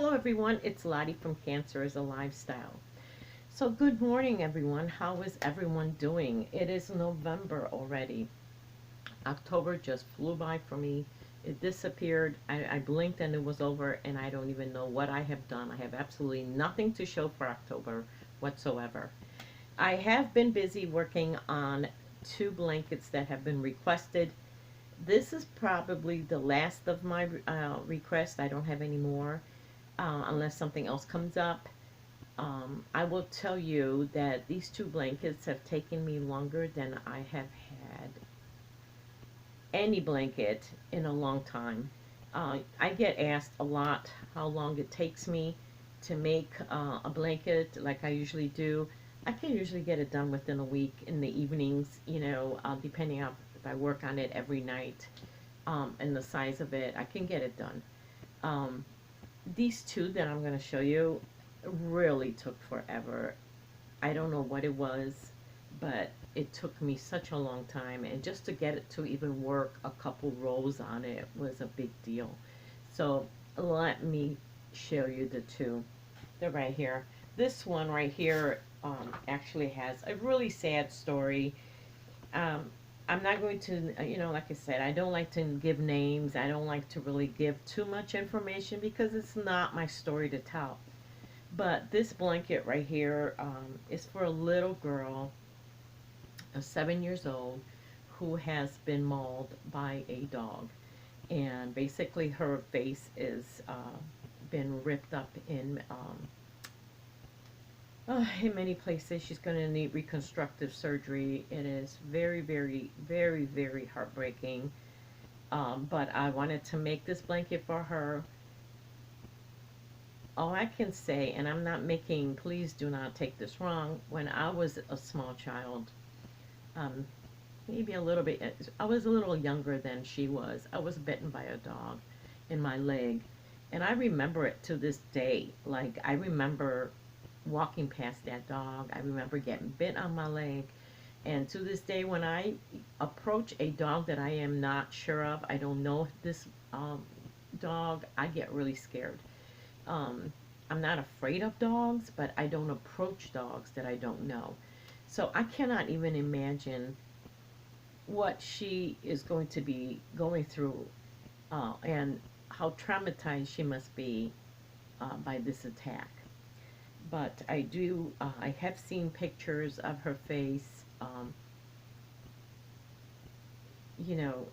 Hello everyone, it's Lottie from Cancer is a Lifestyle. So good morning everyone, how is everyone doing? It is November already. October just flew by for me. It disappeared. I blinked and it was over and I don't even know what I have done. I have absolutely nothing to show for October whatsoever. I have been busy working on two blankets that have been requested. This is probably the last of my requests. I don't have any more unless something else comes up. I will tell you that these two blankets have taken me longer than I have had any blanket in a long time. I get asked a lot how long it takes me to make a blanket like I usually do. I can usually get it done within a week in the evenings, depending on if I work on it every night and the size of it, I can get it done. Um, these two that I'm going to show you really took forever. I don't know what it was, but it took me such a long time, and just to get it to even work a couple rows on it was a big deal. So let me show you the two. They're right here. This one right here actually has a really sad story. um, I'm not going to, like I said, I don't like to give names. I don't like to really give too much information because it's not my story to tell. But this blanket right here is for a little girl of 7 years old who has been mauled by a dog. And basically her face is been ripped up in many places. She's going to need reconstructive surgery. It is very, very, very, very heartbreaking. But I wanted to make this blanket for her. All I can say, and I'm not making, please do not take this wrong, when I was a small child, um, maybe a little bit, I was a little younger than she was. I was bitten by a dog in my leg. And I remember it to this day. Like, I remember walking past that dog. I remember getting bit on my leg. And to this day, when I approach a dog that I am not sure of, I don't know this dog, I get really scared. Um, I'm not afraid of dogs, but I don't approach dogs that I don't know. So I cannot even imagine what she is going to be going through and how traumatized she must be by this attack. But I have seen pictures of her face. You know,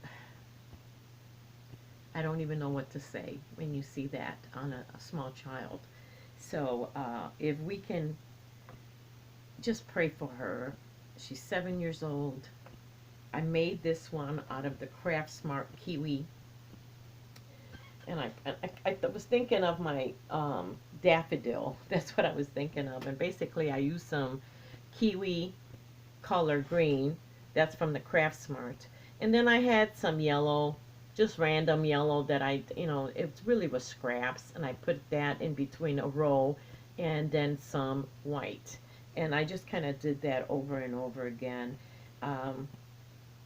I don't even know what to say when you see that on a small child. So if we can just pray for her. She's 7 years old. I made this one out of the Craft Smart Kiwi. And I was thinking of my daffodil. That's what I was thinking of. And basically I used some kiwi color green. That's from the Craft Smart. And then I had some yellow, just random yellow that it really was scraps. And I put that in between a row and then some white. And I just kind of did that over and over again. Um,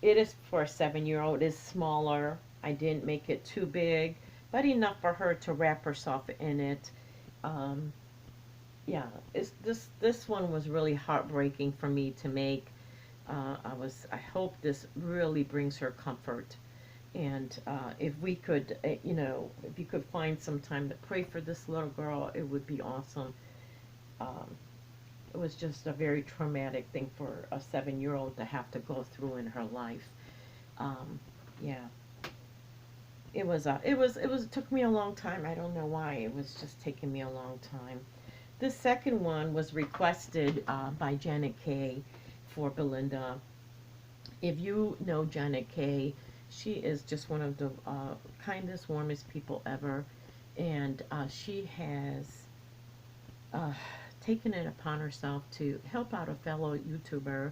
it is for a 7-year-old. It is smaller. I didn't make it too big, but enough for her to wrap herself in it. Um, yeah, this one was really heartbreaking for me to make. I hope this really brings her comfort. And if we could, if you could find some time to pray for this little girl, it would be awesome. Um, it was just a very traumatic thing for a 7-year-old to have to go through in her life. Um, yeah, it took me a long time. I don't know why. It was just taking me a long time. The second one was requested by Janet Kay for Belinda. If you know Janet Kay, she is just one of the kindest, warmest people ever. And she has uh, taken it upon herself to help out a fellow YouTuber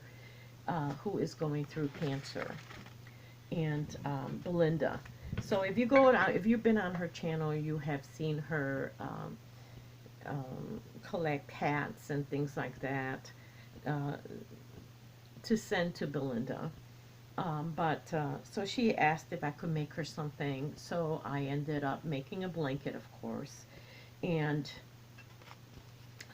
who is going through cancer. And Belinda. So if you've been on her channel, you have seen her collect hats and things like that uh, to send to Belinda. So she asked if I could make her something. So I ended up making a blanket, of course. And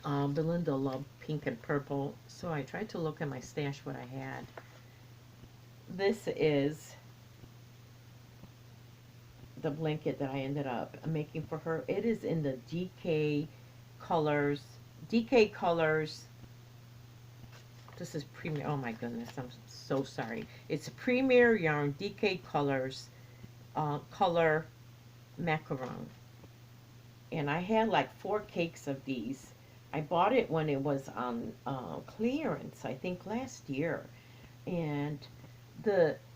Belinda loved pink and purple, so I tried to look at my stash what I had. This is the blanket that I ended up making for her. It is in the colors, DK colors. This is Premier, oh my goodness, I'm so sorry. It's a Premier Yarn DK colors, color macaron. And I had like 4 cakes of these. I bought it when it was on clearance, I think last year. And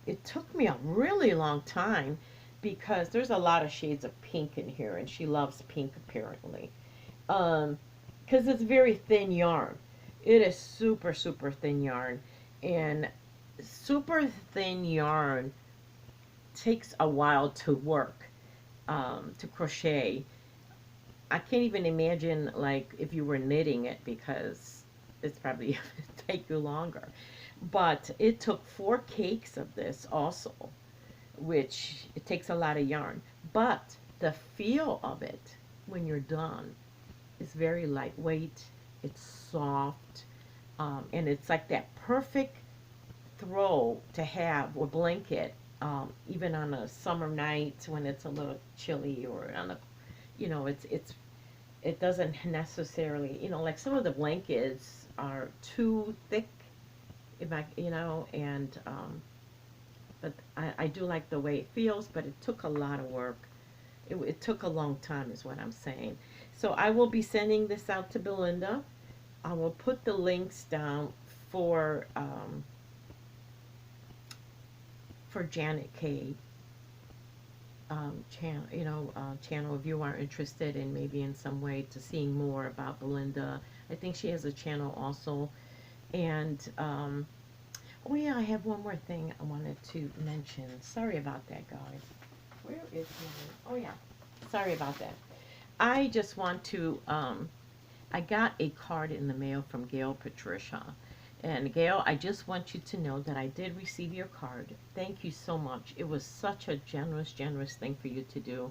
it took me a really long time because there's a lot of shades of pink in here, and she loves pink apparently. Because it's very thin yarn. It is super, super thin yarn. And super thin yarn takes a while to work, to crochet. I can't even imagine like if you were knitting it, because it's probably take you longer. But it took 4 cakes of this also, which it takes a lot of yarn. But the feel of it when you're done is very lightweight. It's soft, and it's like that perfect throw to have or blanket, even on a summer night when it's a little chilly, or on a, it doesn't necessarily, like some of the blankets are too thick, if I, and but I do like the way it feels, but it took a lot of work. It took a long time is what I'm saying. So I will be sending this out to Belinda. I will put the links down for Janet K. Channel, if you are interested in maybe in some way to seeing more about Belinda. I think she has a channel also. And oh yeah, I have one more thing I wanted to mention. Sorry about that, guys. Where is my, oh yeah, sorry about that. I just want to, I got a card in the mail from Gail, Patricia. And Gail, I just want you to know that I did receive your card. Thank you so much. It was such a generous, generous thing for you to do.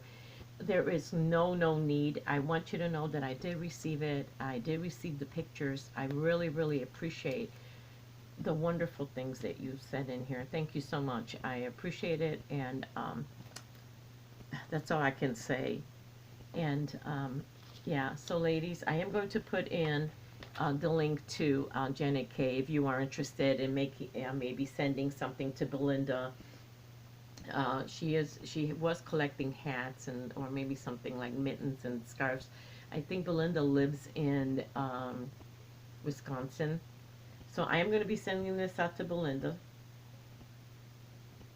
There is no need. I want you to know that I did receive it. I did receive the pictures. I really, really appreciate the wonderful things that you said in here. Thank you so much. I appreciate it, and that's all I can say. And yeah, so ladies, I am going to put in the link to Janet K. if you are interested in making, maybe sending something to Belinda. She was collecting hats, and or maybe something like mittens and scarves. I think Belinda lives in Wisconsin. So I am going to be sending this out to Belinda.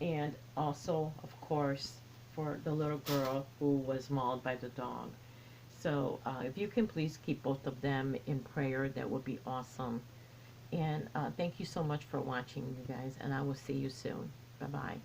And also, of course, for the little girl who was mauled by the dog. So if you can please keep both of them in prayer, that would be awesome. And thank you so much for watching, you guys, and I will see you soon. Bye-bye.